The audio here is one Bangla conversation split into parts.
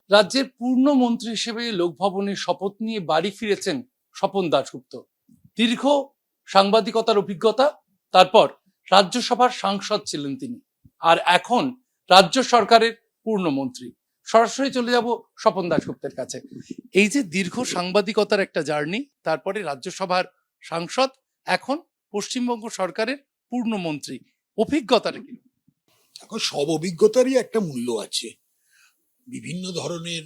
রাজ্যের পূর্ণ মন্ত্রী হিসেবে লোকভবনে শপথ নিয়ে বাড়ি ফিরেছেন স্বপন দাশগুপ্ত। দীর্ঘ সাংবাদিকতার অভিজ্ঞতা, তারপর রাজ্যসভার সাংসদ ছিলেন তিনি, আর এখন রাজ্য সরকারের পূর্ণমন্ত্রী। সরাসরি চলে যাব স্বপন দাশগুপ্তের কাছে। এই যে দীর্ঘ সাংবাদিকতার একটা জার্নি, তারপরে রাজ্যসভার সাংসদ, এখন পশ্চিমবঙ্গ সরকারের পূর্ণমন্ত্রী, অভিজ্ঞতাটা কি? এখন সব অভিজ্ঞতারই একটা মূল্য আছে। বিভিন্ন ধরনের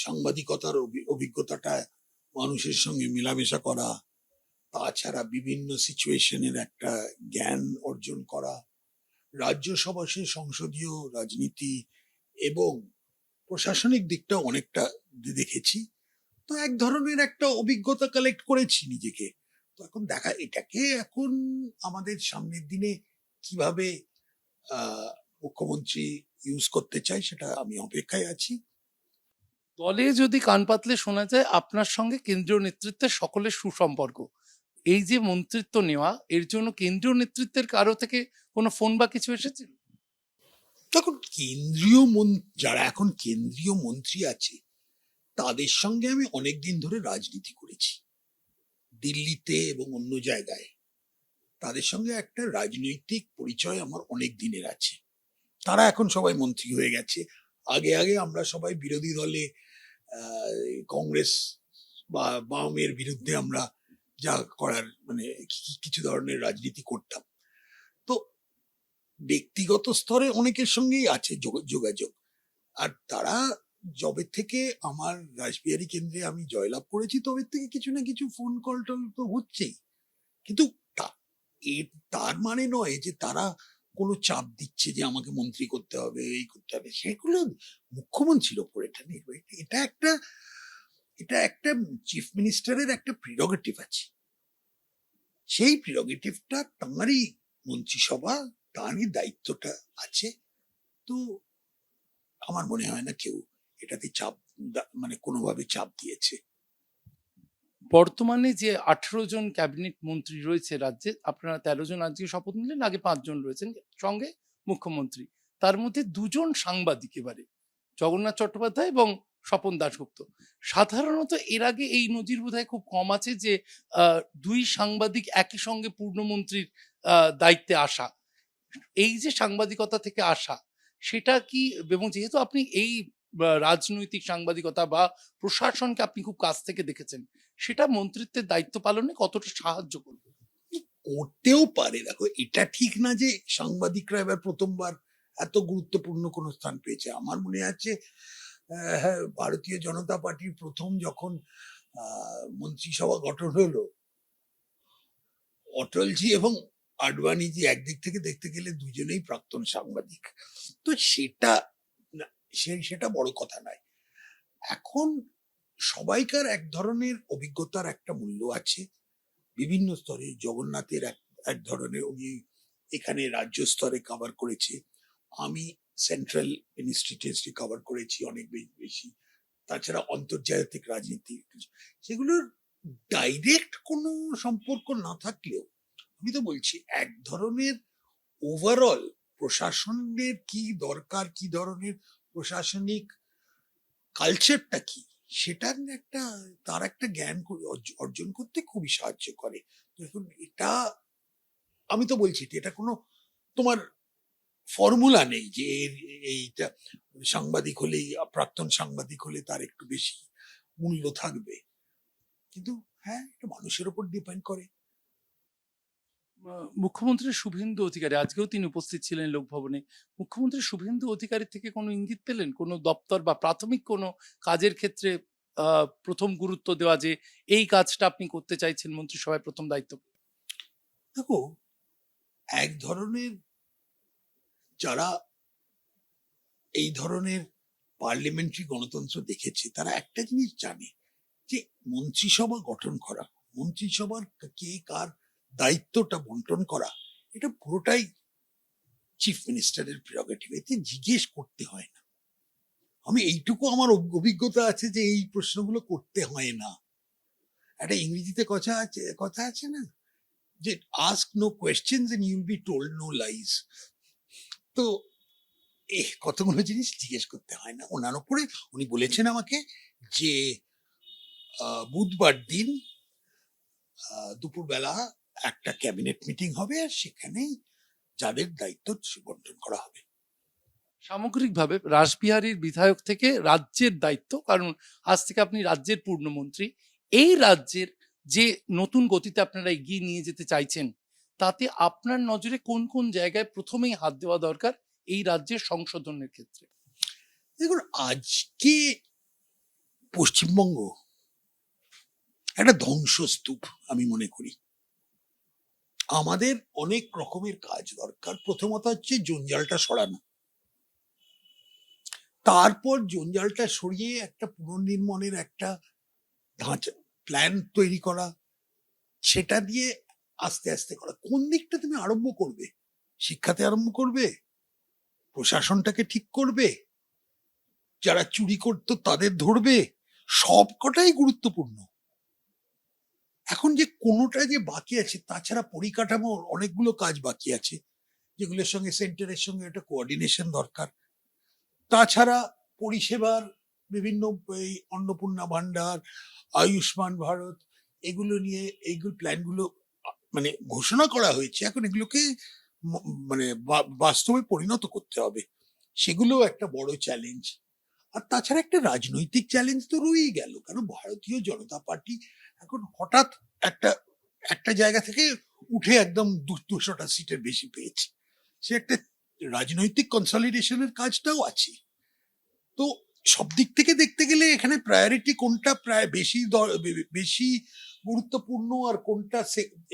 সাংবাদিকতার অভিজ্ঞতাটা মানুষের সঙ্গে মেলামেশা করা, তাছাড়া বিভিন্ন সিচুয়েশনের একটা জ্ঞান অর্জন করা, রাজ্যসভা সে সংসদীয় রাজনীতি এবং প্রশাসনিক দিকটা অনেকটা দেখেছি। তো এক ধরনের একটা অভিজ্ঞতা কালেক্ট করেছি নিজেকে। তো এখন দেখা এটাকে এখন আমাদের সামনের দিনে কিভাবে মুখ্যমন্ত্রী ইউজ করতে চাই সেটা আমি অপেক্ষায় আছি। দলে যদি কান পাতলে শোনা যায় আপনার সঙ্গে কেন্দ্রীয় নেতৃত্বের সকলের সুসম্পর্ক। এই যে মন্ত্রিত্ব নেওয়া, এর জন্য কেন্দ্রীয় নেতৃত্বের কারো থেকে কোনো ফোন বা কিছু এসেছে? তখন যারা এখন কেন্দ্রীয় মন্ত্রী আছে তাদের সঙ্গে আমি অনেকদিন ধরে রাজনীতি করেছি, দিল্লিতে এবং অন্য জায়গায়। তাদের সঙ্গে একটা রাজনৈতিক পরিচয় আমার অনেক দিনের আছে। তারা এখন সবাই মন্ত্রী হয়ে গেছে। আগে আগে আমরা সবাই বিরোধী দলে কংগ্রেস বা বামের বিরুদ্ধে আমরা যা করার মানে কিছু ধরনের রাজনীতি করতাম। তো ব্যক্তিগত স্তরে অনেকের সঙ্গেই আছে যোগাযোগ। আর তারা যবে থেকে আমার রাসবিহারী কেন্দ্রে আমি জয়লাভ করেছি তবে থেকে কিছু না কিছু ফোন কল টল তো হচ্ছেই। কিন্তু তার মানে নয় যে তারা কোনো চাপ দিচ্ছে যে আমাকে মন্ত্রী করতে হবে, এই করতে হবে। সেগুলো মুখ্যমন্ত্রীর ওপর এটা নির্ভর। এটা একটা চিফ মিনিস্টারের একটা প্রিরোগেটিভ আছে। সেই প্রিরোগেটিভটা তাঁরই মন্ত্রিসভা, তাঁরই দায়িত্বটা আছে। তো আমার মনে হয় না কেউ এটাতে চাপ মানে কোনোভাবে চাপ দিয়েছে। বর্তমানে যে 18 জন ক্যাবিনেট মন্ত্রী রয়েছে রাজ্যে, আপনারা 13 জন আজকে শপথ নিলেন, আগে 5 জন রয়েছেন সঙ্গে মুখ্যমন্ত্রী। তার মধ্যে 2 জন সাংবাদিক, এবারে জগন্নাথ চট্টোপাধ্যায় এবং স্বপন দাশগুপ্ত। সাধারণত এর আগে এই নজির বোধহয় খুব কম আছে যে 2 সাংবাদিক একই সঙ্গে পূর্ণমন্ত্রীর দায়িত্বে আসা। এই যে সাংবাদিকতা থেকে আসা, সেটা কি, এবং যেহেতু আপনি এই রাজনৈতিক সাংবাদিকতা বা প্রশাসনকে আপনি খুব কাছ থেকে দেখেছেন, সেটা মন্ত্রিত্বের দায়িত্ব পালনে কতটা সাহায্য করবে? করতেও পারে। দেখো, এটা ঠিক না যে সাংবাদিকরা এবার প্রথমবার এত গুরুত্বপূর্ণ কোন স্থান পেয়েছে। আমার মনে আছে হ্যাঁ, ভারতীয় জনতা পার্টির প্রথম যখন মন্ত্রিসভা গঠন হলো, অটলজি এবং আডবাণীজি একদিক থেকে দেখতে গেলে দুজনেই প্রাক্তন সাংবাদিক। তো সেটা বড় কথা নয়। এখন সবাইকার এক ধরনের অভিজ্ঞতার একটা মূল্য আছে বিভিন্ন স্তরে। জগন্নাথের এক ধরনের, উনি এখানে রাজ্য স্তরে কভার করেছে, আমি সেন্ট্রাল মিনিস্ট্রি কভার করেছি অনেক বেশি। তাছাড়া আন্তর্জাতিক রাজনীতি, সেগুলোর ডাইরেক্ট কোনো সম্পর্ক না থাকলেও আমি তো বলছি এক ধরনের ওভারঅল প্রশাসনের কি দরকার, কি ধরনের প্রশাসনিক কালচারটা কি, সেটার তার একটা জ্ঞান অর্জন করতে খুবই সাহায্য করে। দেখুন, এটা আমি তো বলছি এটা কোনো তোমার ফর্মুলা নেই যে এইটা সাংবাদিক হলেই, প্রাক্তন সাংবাদিক হলে তার একটু বেশি মূল্য থাকবে। কিন্তু হ্যাঁ, এটা মানুষের উপর ডিপেন্ড করে। মুখ্যমন্ত্রী শুভেন্দু অধিকারী, আজকেও তিনি উপস্থিত ছিলেন লোকভবনে। মুখ্যমন্ত্রী শুভেন্দু অধিকারী থেকে কোনো ইঙ্গিত পেলেন কোনো দপ্তর বা প্রাথমিক কোনো কাজের ক্ষেত্রে প্রথম গুরুত্ব দেওয়া, যে এই কাজটা আপনি করতে চাইছেন মন্ত্রিসভায় প্রথম দায়িত্ব? দেখো, এক ধরনের যারা এই ধরনের পার্লামেন্টারি গণতন্ত্র দেখেছে তারা একটা জিনিস জানে যে মন্ত্রিসভা গঠন করা, মন্ত্রিসভার কে কার দায়িত্বটা বন্টন করা, এটা পুরোটাই চিফ মিনিস্টারের প্রিরোগেটিভ। এতে জিজ্ঞেস করতে হয় না। আমি এইটুকু আমার অভিজ্ঞতা আছে যে এই প্রশ্নগুলো করতে হয় না। একটা ইংরেজিতে কথা আছে না যে ask no questions and you will be told no lies. তো কতগুলো জিনিস জিজ্ঞেস করতে হয় না। ওনার উপরে উনি বলেছেন আমাকে যে বুধবার দিন দুপুরবেলা একটা ক্যাবিনেট মিটিং হবে, আর সেখানেই যাদের দায়িত্ব বন্টন করা হবে। সামগ্রিকভাবে রাসবিহারীর বিধায়ক থেকে রাজ্যের দায়িত্ব, কারণ আজ থেকে আপনি রাজ্যের পূর্ণমন্ত্রী, এই রাজ্যের যে নতুন গতিতে আপনারা এগিয়ে নিয়ে যেতে চাইছেন, তাতে আপনার নজরে কোন কোন জায়গায় প্রথমেই হাত দেওয়া দরকার এই রাজ্যের সংশোধনের ক্ষেত্রে? দেখুন, আজকে পশ্চিমবঙ্গ একটা ধ্বংসস্তূপ আমি মনে করি। আমাদের অনেক রকমের কাজ দরকার। প্রথমত হচ্ছে জঞ্জালটা সরানো, তারপর জঞ্জালটা সরিয়ে একটা পুনর্নির্মাণের একটা ধাঁচা প্ল্যান তৈরি করা, সেটা দিয়ে আস্তে আস্তে করা। কোন দিকটা তুমি আরম্ভ করবে? শিক্ষাতে আরম্ভ করবে, প্রশাসনটাকে ঠিক করবে, যারা চুরি করতো তাদের ধরবে, সবকটাই গুরুত্বপূর্ণ। এখন যে কোনোটা যে বাকি আছে, তাছাড়া পরিকাঠামোর অনেকগুলো কাজ বাকি আছে, যেগুলোর সঙ্গে সেন্টারের সঙ্গে একটা কোঅর্ডিনেশন দরকার। তাছাড়া পরিষেবার বিভিন্ন এই অন্নপূর্ণা ভান্ডার, আয়ুষ্মান ভারত, এগুলো নিয়ে এইগুলো প্ল্যানগুলো মানে ঘোষণা করা হয়েছে, এখন এগুলোকে মানে বাস্তবে পরিণত করতে হবে। সেগুলো একটা বড় চ্যালেঞ্জ। আর তাছাড়া একটা রাজনৈতিক চ্যালেঞ্জ তো রয়েই গেল, কারণ ভারতীয় জনতা পার্টি এখন হঠাৎ একটা জায়গা থেকে উঠে একদম 200টা সিটের বেশি পেয়েছে। সে একটা রাজনৈতিক কনসলিডেশনের কাজটাও আছে। তো সব দিক থেকে দেখতে গেলে এখানে প্রায়োরিটি কোনটা প্রায় বেশি গুরুত্বপূর্ণ আর কোনটা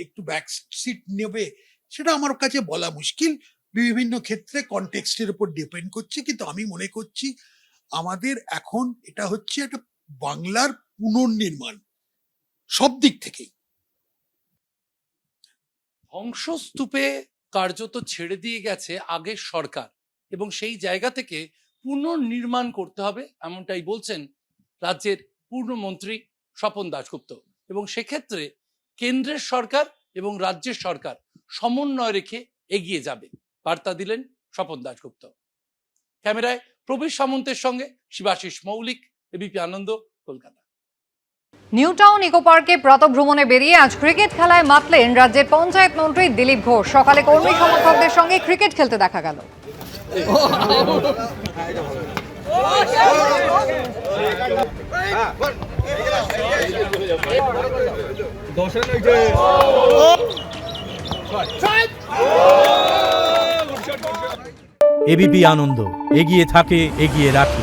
একটু ব্যাক সিট নেবে, সেটা আমার কাছে বলা মুশকিল। বিভিন্ন ক্ষেত্রে কনটেক্সটের উপর ডিপেন্ড করছে, কিন্তু আমি মনে করছি আমাদের এখন এটা হচ্ছে একটা বাংলার পুনর্নির্মাণ সব দিক থেকেই। ধ্বংসস্তূপে কার্যত ছেড়ে দিয়ে গেছে আগের সরকার, এবং সেই জায়গা থেকে পুনর্নির্মাণ করতে হবে, এমনটাই বলছেন রাজ্যের পূর্ণমন্ত্রী স্বপন দাশগুপ্ত। এবং সেক্ষেত্রে কেন্দ্রের সরকার এবং রাজ্যের সরকার সমন্বয় রেখে এগিয়ে যাবে, বার্তা দিলেন স্বপন দাশগুপ্ত। ক্যামেরায় প্রবীর সামন্তের সঙ্গে শিবাশিস মৌলিক, এবিপি আনন্দ, কলকাতা। নিউ টাউন ইকো পার্কে প্রাতঃভ্রমণে বেরিয়ে আজ ক্রিকেট খেলায় মাতলেন রাজ্যের পঞ্চায়েত মন্ত্রী দিলীপ ঘোষ। সকালে কর্মী সমর্থকদের সঙ্গে ক্রিকেট খেলতে দেখা গেল। এবিপি আনন্দ, এগিয়ে থাকে, এগিয়ে রাখে।